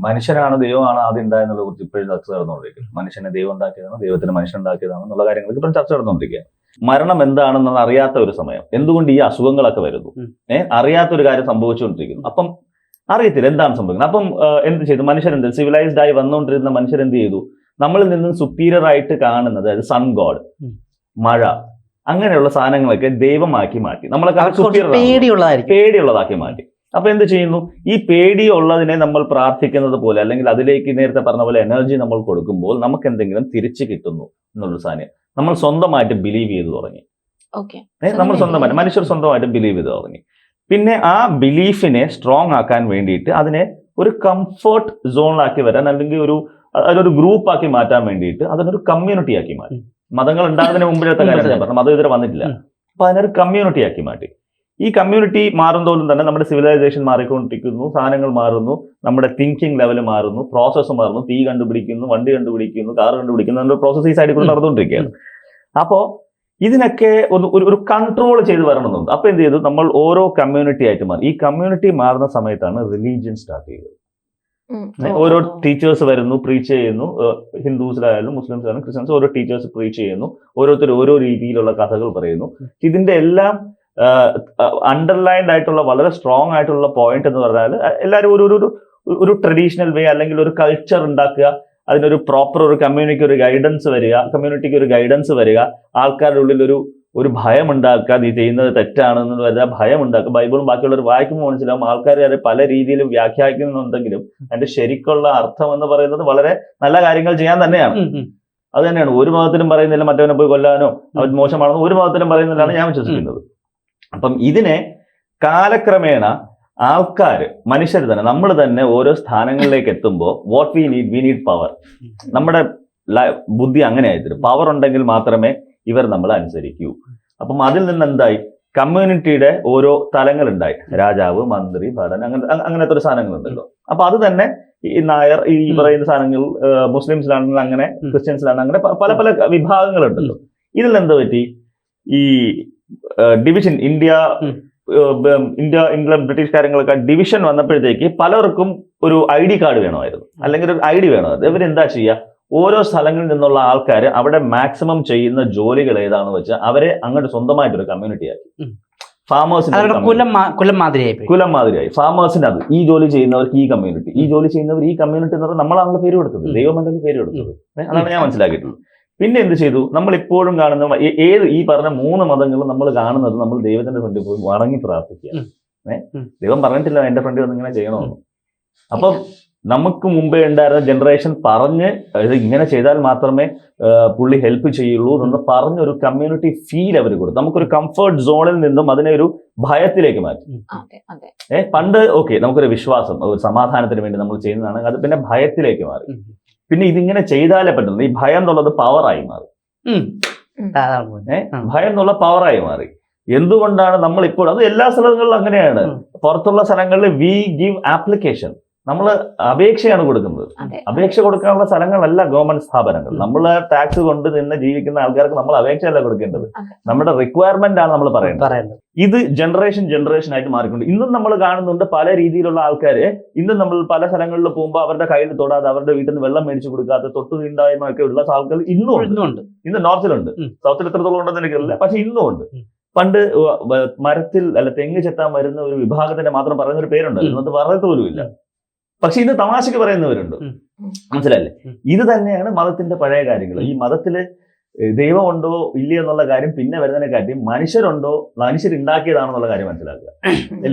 മനുഷ്യനാണ് ദൈവമാണ് ആദ്യം ഉണ്ടായെന്നുള്ള കുറിച്ച് ഇപ്പോഴും ചർച്ച നടന്നുകൊണ്ടിരിക്കും. മനുഷ്യനെ ദൈവം ഉണ്ടാക്കിയതാണ്, ദൈവത്തിന് മനുഷ്യൻ ഉണ്ടാക്കിയതാണ് എന്നുള്ള കാര്യങ്ങൾക്ക് ഇപ്പോഴും ചർച്ച നടന്നുകൊണ്ടിരിക്കുകയാണ്. മരണം എന്താണെന്ന് അറിയാത്ത ഒരു സമയം, എന്തുകൊണ്ട് ഈ അസുഖങ്ങളൊക്കെ വരുന്നു, അറിയാത്തൊരു കാര്യം സംഭവിച്ചുകൊണ്ടിരിക്കുന്നു. അപ്പം അറിയത്തില്ല എന്താണ് സംഭവിക്കുന്നത്. അപ്പം എന്ത് ചെയ്തു മനുഷ്യരെന്ത്, സിവിലൈസ്ഡ് ആയി വന്നുകൊണ്ടിരുന്ന മനുഷ്യരെന്ത് ചെയ്തു, നമ്മളിൽ നിന്നും സുപ്പീരിയർ ആയിട്ട് കാണുന്നത്, അതായത് സൺ ഗോഡ്, മഴ, അങ്ങനെയുള്ള സാധനങ്ങളൊക്കെ ദൈവമാക്കി മാറ്റി, നമ്മളൊക്കെ പേടിയുള്ളതാക്കി മാറ്റി. അപ്പൊ എന്ത് ചെയ്യുന്നു, ഈ പേടിയുള്ളതിനെ നമ്മൾ പ്രാർത്ഥിക്കുന്നത് പോലെ, അല്ലെങ്കിൽ അതിലേക്ക് നേരത്തെ പറഞ്ഞ പോലെ എനർജി നമ്മൾ കൊടുക്കുമ്പോൾ നമുക്ക് എന്തെങ്കിലും തിരിച്ചു കിട്ടുന്നു എന്നുള്ളൊരു സാധനം നമ്മൾ സ്വന്തമായിട്ട് ബിലീവ് ചെയ്ത് തുടങ്ങി. നമ്മൾ സ്വന്തമായിട്ട്, മനുഷ്യർ സ്വന്തമായിട്ട് ബിലീവ് ചെയ്ത് തുടങ്ങി. പിന്നെ ആ ബിലീഫിനെ സ്ട്രോങ് ആക്കാൻ വേണ്ടിയിട്ട് അതിനെ ഒരു കംഫർട്ട് സോണിലാക്കി വരാൻ, അല്ലെങ്കിൽ അതൊരു ഗ്രൂപ്പ് ആക്കി മാറ്റാൻ വേണ്ടിയിട്ട് അതിനൊരു കമ്മ്യൂണിറ്റി ആക്കി മാറ്റി. മതങ്ങൾ ഉണ്ടാകുന്നതിന് മുമ്പിലത്തെ കാര്യം ഞാൻ പറഞ്ഞു, മതം ഇതുവരെ വന്നിട്ടില്ല. അപ്പൊ അതിനൊരു കമ്മ്യൂണിറ്റി ആക്കി മാറ്റി. ഈ കമ്മ്യൂണിറ്റി മാറുന്തോറും തന്നെ നമ്മുടെ സിവിലൈസേഷൻ മാറിക്കൊണ്ടിരിക്കുന്നു, സാധനങ്ങൾ മാറുന്നു, നമ്മുടെ തിങ്കിങ് ലെവൽ മാറുന്നു, പ്രോസസ്സ് മാറുന്നു, തീ കണ്ടുപിടിക്കുന്നു, വണ്ടി കണ്ടുപിടിക്കുന്നു, കാർ കണ്ടുപിടിക്കുന്നു, നമ്മുടെ പ്രോസസ് ഈ സൈഡിൽ കൂടെ നടന്നുകൊണ്ടിരിക്കുകയാണ്. അപ്പോ ഇതിനൊക്കെ ഒരു കൺട്രോൾ ചെയ്ത് വരണമെന്നുണ്ട്. അപ്പൊ എന്ത് ചെയ്തു, നമ്മൾ ഓരോ കമ്മ്യൂണിറ്റി ആയിട്ട് മാറി. ഈ കമ്മ്യൂണിറ്റി മാറുന്ന സമയത്താണ് റിലീജിയൻ സ്റ്റാർട്ട് ചെയ്തത്. ഓരോ ടീച്ചേഴ്സ് വരുന്നു, പ്രീച്ച് ചെയ്യുന്നു. ഹിന്ദുസിലായാലും മുസ്ലിംസിലായാലും ക്രിസ്ത്യൻസ് ഓരോ ടീച്ചേഴ്സ് പ്രീച്ച് ചെയ്യുന്നു. ഓരോരുത്തർ ഓരോ രീതിയിലുള്ള കഥകൾ പറയുന്നു. ഇതിന്റെ എല്ലാം അണ്ടർലൈൻഡ് ആയിട്ടുള്ള വളരെ സ്ട്രോങ് ആയിട്ടുള്ള പോയിന്റ് എന്ന് പറഞ്ഞാൽ എല്ലാവരും ഒരു ട്രഡീഷണൽ വേ, അല്ലെങ്കിൽ ഒരു കൾച്ചർ ഉണ്ടാക്കുക, അതിനൊരു പ്രോപ്പർ ഒരു കമ്മ്യൂണിറ്റിക്ക് ഒരു ഗൈഡൻസ് വരിക, ആൾക്കാരുടെ ഉള്ളിൽ ഒരു ഭയം ഉണ്ടാക്കുക, നീ ചെയ്യുന്നത് തെറ്റാണെന്ന് പറഞ്ഞാൽ ഭയം ഉണ്ടാക്കുക. ബൈബിളും ബാക്കിയുള്ളവർ വായിക്കുമ്പോൾ മനസ്സിലാവും ആൾക്കാർ അത് പല രീതിയിലും വ്യാഖ്യാനിക്കുന്നുണ്ടെങ്കിലും അതിന്റെ ശരിക്കുള്ള അർത്ഥം എന്ന് പറയുന്നത് വളരെ നല്ല കാര്യങ്ങൾ ചെയ്യാൻ തന്നെയാണ്. അത് തന്നെയാണ്. ഒരു മതത്തിലും പറയുന്നില്ല മറ്റവനെ പോയി കൊല്ലാനോ അവൻ മോശമാണെന്ന് ഒരു മതത്തിലും പറയുന്നില്ലാണ് ഞാൻ വിശ്വസിക്കുന്നത്. അപ്പം ഇതിനെ കാലക്രമേണ മനുഷ്യർ തന്നെ, നമ്മൾ തന്നെ ഓരോ സ്ഥാനങ്ങളിലേക്ക് എത്തുമ്പോൾ വാട്ട് വി നീഡ് പവർ. നമ്മുടെ ബുദ്ധി അങ്ങനെ ആയിത്തരും. പവർ ഉണ്ടെങ്കിൽ മാത്രമേ ഇവർ നമ്മളെ അനുസരിക്കൂ. അപ്പം അതിൽ നിന്ന് എന്തായി, കമ്മ്യൂണിറ്റിയുടെ ഓരോ തലങ്ങളുണ്ടായി. രാജാവ്, മന്ത്രി, ഭടൻ, അങ്ങനത്തെ ഒരു സാധനങ്ങളുണ്ടല്ലോ. അപ്പൊ അത് തന്നെ ഈ നായർ, ഈ പറയുന്ന സാധനങ്ങൾ മുസ്ലിംസിലാണെങ്കിൽ അങ്ങനെ, ക്രിസ്ത്യൻസിലാണെങ്കിൽ അങ്ങനെ പല പല വിഭാഗങ്ങളുണ്ടല്ലോ. ഇതിൽ എന്താ പറ്റി, ഈ ഡിവിഷൻ, ഇംഗ്ലണ്ട് ബ്രിട്ടീഷ് കാര്യങ്ങളൊക്കെ ഡിവിഷൻ വന്നപ്പോഴത്തേക്ക് പലർക്കും ഒരു ID കാർഡ് വേണമായിരുന്നു, അല്ലെങ്കിൽ ഒരു ID വേണമായിരുന്നു. ഇവരെന്താ ചെയ്യുക, ഓരോ സ്ഥലങ്ങളിൽ നിന്നുള്ള ആൾക്കാർ അവിടെ മാക്സിമം ചെയ്യുന്ന ജോലികൾ ഏതാണെന്ന് വെച്ചാൽ അവരെ അങ്ങോട്ട് സ്വന്തമായിട്ടൊരു കമ്മ്യൂണിറ്റി ആക്കി. ഫാമേഴ്സിന് കുലം മാതിരിയായി. ഫാമേഴ്സിന് അത് ഈ ജോലി ചെയ്യുന്നവർക്ക് ഈ കമ്മ്യൂണിറ്റി, ഈ ജോലി ചെയ്യുന്നവർ ഈ കമ്മ്യൂണിറ്റി എന്ന് പറഞ്ഞാൽ നമ്മളാണല്ലോ പേര് കൊടുത്തത്, ദൈവമല്ലേ പേര് കൊടുത്തത്. അതാണ് ഞാൻ മനസ്സിലാക്കിയിട്ടുള്ളത്. പിന്നെ എന്ത് ചെയ്തു, നമ്മൾ ഇപ്പോഴും കാണുന്ന ഈ പറഞ്ഞ 3 മതങ്ങളും നമ്മൾ കാണുന്നത്, നമ്മൾ ദൈവത്തിന്റെ ഫ്രണ്ടിൽ പോയി വണങ്ങി പ്രാർത്ഥിക്കുക. ദൈവം പറഞ്ഞിട്ടില്ല എന്റെ ഫ്രണ്ടിൽ വന്ന് ഇങ്ങനെ ചെയ്യണമെന്ന്. അപ്പം നമുക്ക് മുമ്പേ ഉണ്ടായിരുന്ന ജനറേഷൻ പറഞ്ഞ് ഇത് ഇങ്ങനെ ചെയ്താൽ മാത്രമേ പുള്ളി ഹെൽപ്പ് ചെയ്യുള്ളൂ എന്ന് പറഞ്ഞൊരു കമ്മ്യൂണിറ്റി ഫീൽ അവർ കൊടുത്തു. നമുക്കൊരു കംഫർട്ട് സോണിൽ നിന്നും അതിനെ ഒരു ഭയത്തിലേക്ക് മാറ്റി. പണ്ട് നമുക്കൊരു വിശ്വാസം, ഒരു സമാധാനത്തിന് വേണ്ടി നമ്മൾ ചെയ്യുന്നതാണ്, അത് പിന്നെ ഭയത്തിലേക്ക് മാറി. പിന്നെ ഇതിങ്ങനെ ചെയ്താലേ പറ്റുന്നത്, ഈ ഭയം എന്നുള്ളത് പവറായി മാറി. ഭയം എന്നുള്ള പവറായി മാറി. എന്തുകൊണ്ടാണ് നമ്മൾ ഇപ്പോൾ, അത് എല്ലാ സ്ഥലങ്ങളിലും അങ്ങനെയാണ്. പുറത്തുള്ള സ്ഥലങ്ങളിൽ വി ഗിവ് ആപ്ലിക്കേഷൻ, നമ്മൾ അപേക്ഷയാണ് കൊടുക്കുന്നത്. അപേക്ഷ കൊടുക്കാനുള്ള സ്ഥലങ്ങളല്ല ഗവൺമെന്റ് സ്ഥാപനങ്ങൾ. നമ്മൾ ടാക്സ് കൊണ്ട് നിന്ന് ജീവിക്കുന്ന ആൾക്കാർക്ക് നമ്മൾ അപേക്ഷയല്ല കൊടുക്കേണ്ടത്, നമ്മുടെ റിക്വയർമെന്റ് ആണ് നമ്മൾ പറയുന്നത്. ഇത് ജനറേഷൻ ആയിട്ട് മാറിക്കൊണ്ട് ഇന്നും നമ്മൾ കാണുന്നുണ്ട്. പല രീതിയിലുള്ള ആൾക്കാര് ഇന്നും നമ്മൾ പല സ്ഥലങ്ങളിൽ പോകുമ്പോൾ അവരുടെ കയ്യിൽ തൊടാതെ, അവരുടെ വീട്ടിൽ നിന്ന് വെള്ളം മേടിച്ചു കൊടുക്കാതെ, തൊട്ടു തീണ്ടായ്മ ഒക്കെ ഉള്ള ആൾക്കാർ ഇന്നും ഉണ്ട്. ഇന്ന് നോർത്തിലുണ്ട്, സൗത്തിൽ എത്രത്തോളം ഉണ്ടെന്ന് എനിക്കറിയില്ല, പക്ഷെ ഇന്നും ഉണ്ട്. പണ്ട് മരത്തിൽ തെങ്ങ് ചെത്താൻ വരുന്ന ഒരു വിഭാഗത്തിന്റെ മാത്രം പറയുന്ന ഒരു പേരുണ്ട്, ഇന്നത്തെ പറയത്ത് പോലും ഇല്ല. പക്ഷെ ഇന്ന് തമാശക്ക് പറയുന്നവരുണ്ട്. മനസ്സിലല്ലേ? ഇത് തന്നെയാണ് മതത്തിന്റെ പഴയ കാര്യങ്ങൾ. ഈ മതത്തില് ദൈവമുണ്ടോ ഇല്ല എന്നുള്ള കാര്യം പിന്നെ വരുന്നതിനെക്കാട്ടി മനുഷ്യരുണ്ടാക്കിയതാണെന്നുള്ള കാര്യം മനസ്സിലാക്കുക.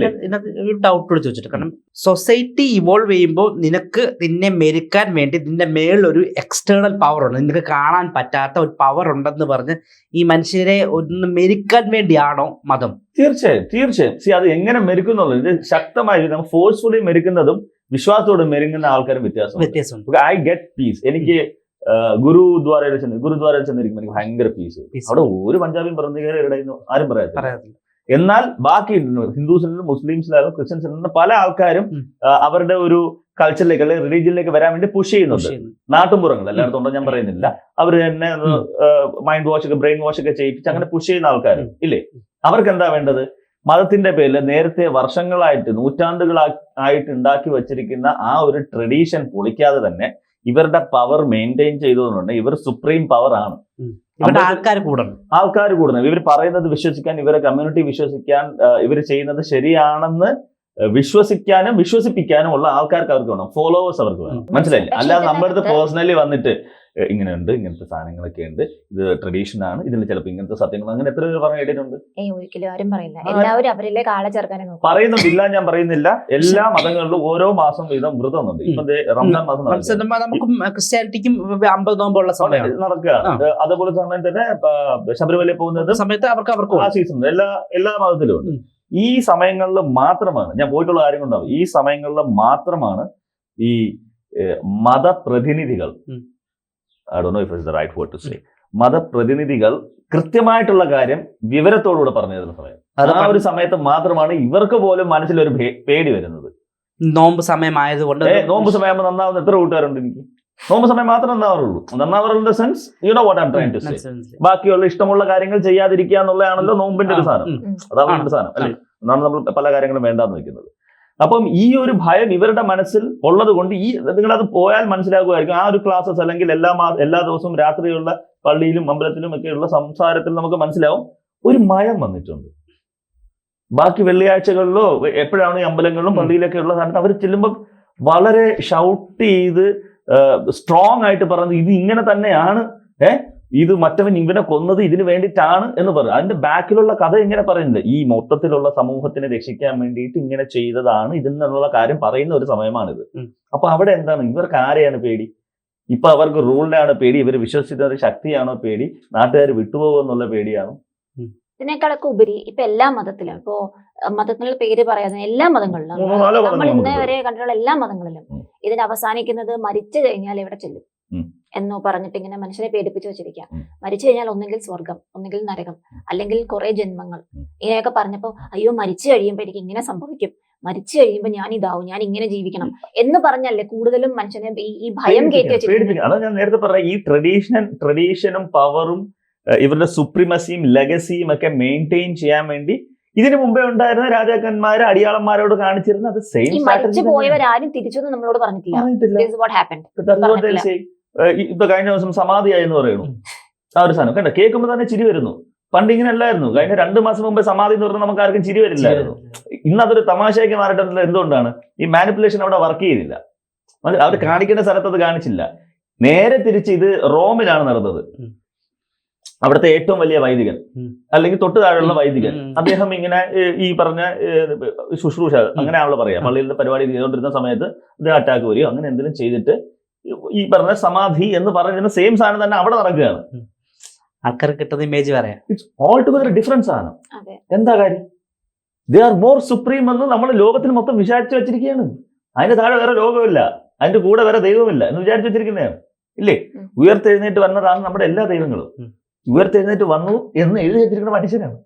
ഒരു ഡൗട്ട് ചോദിച്ചിട്ട്, കാരണം സൊസൈറ്റി ഇവോൾവ് ചെയ്യുമ്പോൾ നിന്നെ മെരുക്കാൻ വേണ്ടി നിന്റെ മേളിലൊരു എക്സ്റ്റേണൽ പവർ ഉണ്ട്, നിനക്ക് കാണാൻ പറ്റാത്ത ഒരു പവർ ഉണ്ടെന്ന് പറഞ്ഞ് ഈ മനുഷ്യരെ ഒന്ന് മെരുക്കാൻ വേണ്ടിയാണോ മതം? തീർച്ചയായും. അത് എങ്ങനെ മെരുക്കുന്നുള്ളത് ശക്തമായി ഫോഴ്സ്ഫുള്ളി മെരുക്കുന്നതും വിശ്വാസത്തോട് മെരുങ്ങുന്ന ആൾക്കാരും വ്യത്യാസമുണ്ട്. I get peace. എനിക്ക് ഗുരുദ്വാരയിൽ ചെന്നിരിക്കുമ്പോൾ എനിക്ക് ഭയങ്കര പീസ്. അവിടെ ഒരു പഞ്ചാബിയും പറഞ്ഞ ആരും പറയാത്തില്ല. എന്നാൽ ബാക്കി ഹിന്ദുസിലും മുസ്ലിംസിലായാലും ക്രിസ്ത്യൻസിലും പല ആൾക്കാരും അവരുടെ ഒരു കൾച്ചറിലേക്ക് അല്ലെങ്കിൽ റിലീജിയനിലേക്ക് വരാൻ വേണ്ടി പുഷ് ചെയ്യുന്നുണ്ട്. നാട്ടുമ്പുറങ്ങൾ എല്ലായിടത്തും ഉണ്ടോ ഞാൻ പറയുന്നില്ല. അവർ തന്നെ മൈൻഡ് വാഷ് ഒക്കെ ബ്രെയിൻ വാഷ് ഒക്കെ ചെയ്യിപ്പിച്ച് അങ്ങനെ പുഷ് ചെയ്യുന്ന ആൾക്കാർ ഇല്ലേ? അവർക്ക് എന്താ വേണ്ടത്? മതത്തിന്റെ പേരിൽ നേരത്തെ വർഷങ്ങളായിട്ട് നൂറ്റാണ്ടുകളായിട്ട് ഉണ്ടാക്കി വച്ചിരിക്കുന്ന ആ ഒരു ട്രഡീഷൻ പൊളിക്കാതെ തന്നെ ഇവരുടെ പവർ മെയിൻറ്റെയിൻ ചെയ്തതുകൊണ്ട് ഇവർ സുപ്രീം പവർ ആണ്. ഇവിടെ ആൾക്കാർ കൂടണം. ഇവർ പറയുന്നത് വിശ്വസിക്കാൻ, ഇവരെ കമ്മ്യൂണിറ്റി വിശ്വസിക്കാൻ, ഇവർ ചെയ്യുന്നത് ശരിയാണെന്ന് വിശ്വസിക്കാനും വിശ്വസിപ്പിക്കാനും ഉള്ള ആൾക്കാർക്ക് അവർക്ക് വേണം, ഫോളോവേഴ്സ് അവർക്ക് വേണം. മനസ്സിലായില്ലേ? അല്ലാതെ നമ്മുടെ അടുത്ത് പേഴ്സണലി വന്നിട്ട് ഇങ്ങനെയുണ്ട്, ഇങ്ങനത്തെ സാധനങ്ങളൊക്കെ ഉണ്ട്, ഇത് ട്രഡീഷൻ ആണ്, ഇതിൽ ചിലപ്പോൾ ഇങ്ങനത്തെ സത്യങ്ങൾ, അങ്ങനെ എത്ര പേര് പറഞ്ഞു കേട്ടിട്ടുണ്ട്? ഒരിക്കലും ആരും പറയില്ല. എല്ലാവരും അവരിലേക്ക് ആളെ ചേർക്കാനേ നോക്കും. പറയുന്നുണ്ടില്ല, ഞാൻ പറയുന്നില്ല. എല്ലാ മതങ്ങളിലും ഓരോ മാസം വീതം വ്രതമുണ്ട്. ഇപ്പൊ റംസാൻ മാസം നമുക്കും ക്രിസ്ത്യാനിറ്റിക്കും 50 നോമ്പുള്ള സമയം നടക്കുകയാണ്. അതേപോലെ സമയം തന്നെ ശബരിമല പോകുന്നത് സമയത്ത് അവർക്ക് ആ സീസൺ എല്ലാ മതത്തിലും ഉണ്ട്. ഈ സമയങ്ങളിൽ മാത്രമാണ്, ഞാൻ പോയിട്ടുള്ള കാര്യങ്ങളുണ്ടാവും, ഈ സമയങ്ങളിൽ മാത്രമാണ് ഈ മതപ്രതിനിധികൾ, I don't know if it's the right word to say, മതപ്രതിനിധികൾ കൃത്യമായിട്ടുള്ള കാര്യം വിവരത്തോടുകൂടെ പറഞ്ഞു തരുന്ന സമയം. ആ ഒരു സമയത്ത് മാത്രമാണ് ഇവർക്ക് പോലും മനസ്സിലൊരു പേടി വരുന്നത്. നോമ്പ് സമയമായതുകൊണ്ട്. നോമ്പ് സമയമാകുമ്പോൾ നന്നാവുന്ന എത്ര കൂട്ടുകാരുണ്ട് എനിക്ക്? നോമ്പ് സമയം മാത്രം നന്നാവാറുള്ള sense, you know what I am trying to say. ബാക്കിയുള്ള ഇഷ്ടമുള്ള കാര്യങ്ങൾ ചെയ്യാതിരിക്കുക എന്നുള്ളതാണല്ലോ നോമ്പിന്റെ ഒരു സാധനം. അതാണ് ഒരു സാധനം അല്ലേ? അതാണ് നമ്മൾ പല കാര്യങ്ങളും വേണ്ടാന്ന് വെക്കുന്നത്. അപ്പം ഈ ഒരു ഭയം ഇവരുടെ മനസ്സിൽ ഉള്ളത് കൊണ്ട് നിങ്ങളത് പോയാൽ മനസ്സിലാകുമായിരിക്കും. ആ ഒരു ക്ലാസ്സസ് അല്ലെങ്കിൽ എല്ലാ ദിവസവും രാത്രിയുള്ള പള്ളിയിലും അമ്പലത്തിലും ഒക്കെയുള്ള സംസാരത്തിൽ നമുക്ക് മനസ്സിലാവും ഒരു മയം വന്നിട്ടുണ്ട്. ബാക്കി വെള്ളിയാഴ്ചകളിലോ എപ്പോഴാണ് ഈ അമ്പലങ്ങളിലും പള്ളിയിലൊക്കെ ഉള്ള സ്ഥാനത്ത് അവർ ചെല്ലുമ്പോൾ വളരെ ഷൗട്ട് ചെയ്ത് സ്ട്രോങ് ആയിട്ട് പറഞ്ഞത് ഇത് ഇങ്ങനെ തന്നെയാണ്, ഇത് മറ്റവൻ ഇവനെ കൊന്നത് ഇതിന് വേണ്ടിയിട്ടാണ് എന്ന് പറയും. അതിന്റെ ബാക്കിലുള്ള കഥ ഇങ്ങനെ പറയുന്നില്ല, ഈ മൊത്തത്തിലുള്ള സമൂഹത്തിനെ രക്ഷിക്കാൻ വേണ്ടിയിട്ട് ഇങ്ങനെ ചെയ്തതാണ് ഇതിനുള്ള കാര്യം പറയുന്ന ഒരു സമയമാണിത്. അപ്പൊ അവിടെ എന്താണ്, ഇവർക്ക് ആരെയാണ് പേടി? ഇപ്പൊ അവർക്ക് റൂളിനാണ് പേടി, ഇവർ വിശ്വസിക്കുന്ന ഒരു ശക്തിയാണോ പേടി, നാട്ടുകാർ വിട്ടുപോകുമെന്നുള്ള പേടിയാണോ? ഇതിനേക്കാളൊക്കെ ഉപരി ഇപ്പൊ എല്ലാ മതത്തിലും, ഇപ്പോ മതങ്ങളുടെ പേര് പറയാതെ എല്ലാ മതങ്ങളിലും, നമ്മൾ ഇന്നേ വരെ കണ്ടിട്ടുള്ള എല്ലാ മതങ്ങളിലും ഇതിന് അവസാനിക്കുന്നത് മരിച്ചു കഴിഞ്ഞാൽ എവിടെ ചെല്ലും എന്നോ പറഞ്ഞിട്ട് ഇങ്ങനെ മനുഷ്യനെ പേടിപ്പിച്ചു വെച്ചിരിക്കുക. മരിച്ചു കഴിഞ്ഞാൽ ഒന്നെങ്കിൽ സ്വർഗം, ഒന്നെങ്കിൽ നരകം, അല്ലെങ്കിൽ കുറെ ജന്മങ്ങൾ, ഇങ്ങനെയൊക്കെ പറഞ്ഞപ്പോ അയ്യോ മരിച്ചു കഴിയുമ്പോ എനിക്ക് ഇങ്ങനെ സംഭവിക്കും, മരിച്ചു കഴിയുമ്പോ ഞാൻ ഇതാവും, ഞാൻ ഇങ്ങനെ ജീവിക്കണം എന്ന് പറഞ്ഞല്ലേ കൂടുതലും മനുഷ്യനെ ഈ ഭയം കയറ്റി വെച്ചിരിക്കുന്നത്. അതാണ് ഞാൻ നേരത്തെ പറഞ്ഞ ഈ ട്രഡീഷനും പവറും ഇവരുടെ സുപ്രീമസിയും ലെഗസിയും ഒക്കെ മെയിൻറ്റെയിൻ ചെയ്യാൻ വേണ്ടി ഇതിനു മുമ്പേ ഉണ്ടായിരുന്ന രാജാക്കന്മാര് അടിയാളന്മാരോട് കാണിച്ചിരുന്ന അത് സെയിം മരിച്ചു പോയവരാരും തിരിച്ചൊന്നും നമ്മളോട് പറഞ്ഞിട്ടില്ല. ഇപ്പൊ കഴിഞ്ഞ ദിവസം സമാധിയായി എന്ന് പറയുന്നു. ആ ഒരു സാധനം കണ്ട കേൾക്കുമ്പോൾ തന്നെ ചിരി വരുന്നു. പണ്ട് ഇങ്ങനെ അല്ലായിരുന്നു. കഴിഞ്ഞ 2 മാസം മുമ്പ് സമാധി എന്ന് പറഞ്ഞാൽ നമുക്ക് ആർക്കും ചിരി വരില്ലായിരുന്നു. ഇന്ന് അതൊരു തമാശയാക്കി മാറിയിട്ടുള്ളത് എന്തുകൊണ്ടാണ്? ഈ മാനിപ്പുലേഷൻ അവിടെ വർക്ക് ചെയ്തില്ല. അവർ കാണിക്കേണ്ട സ്ഥലത്ത് അത് കാണിച്ചില്ല. നേരെ തിരിച്ച് ഇത് റോമിലാണ് നടന്നത്. അവിടുത്തെ ഏറ്റവും വലിയ വൈദികൻ അല്ലെങ്കിൽ തൊട്ട് താഴെയുള്ള വൈദികൻ, അദ്ദേഹം ഇങ്ങനെ ഈ പറഞ്ഞ ശുശ്രൂഷ അങ്ങനെയാണല്ലോ പറയാ, പള്ളിയിലെ പരിപാടി ചെയ്തുകൊണ്ടിരുന്ന സമയത്ത് ഇത് അറ്റാക്ക് വരികയോ അങ്ങനെ എന്തെങ്കിലും ചെയ്തിട്ട് ഈ പറഞ്ഞ സമാധി എന്ന് പറയുന്ന സെയിം സാധനം തന്നെ അവിടെ നടക്കുകയാണ്. ആൾക്കാർക്ക് കിട്ടുന്ന ഇമേജ് പറയാം. ഇറ്റ്സ് ഓൾ ടുഗദർ ഡിഫറൻസ് ആണ്. എന്താ കാര്യം? ദേ ആർ മോർ സുപ്രീം എന്ന് നമ്മൾ ലോകത്തിൽ മൊത്തം വിചാരിച്ചു വെച്ചിരിക്കുകയാണ്. അതിന്റെ താഴെ വേറെ ലോകമില്ല, അതിന്റെ കൂടെ വേറെ ദൈവമില്ല എന്ന് വിചാരിച്ചു വെച്ചിരിക്കുന്നതാണ്. ഇല്ലേ? ഉയർത്തെഴുന്നേറ്റ് വന്നതാണ് നമ്മുടെ എല്ലാ ദൈവങ്ങളും. ഉയർത്തെഴുന്നേറ്റ് വന്നു എന്ന് എഴുതി വെച്ചിരിക്കുന്ന മനുഷ്യനാണ്.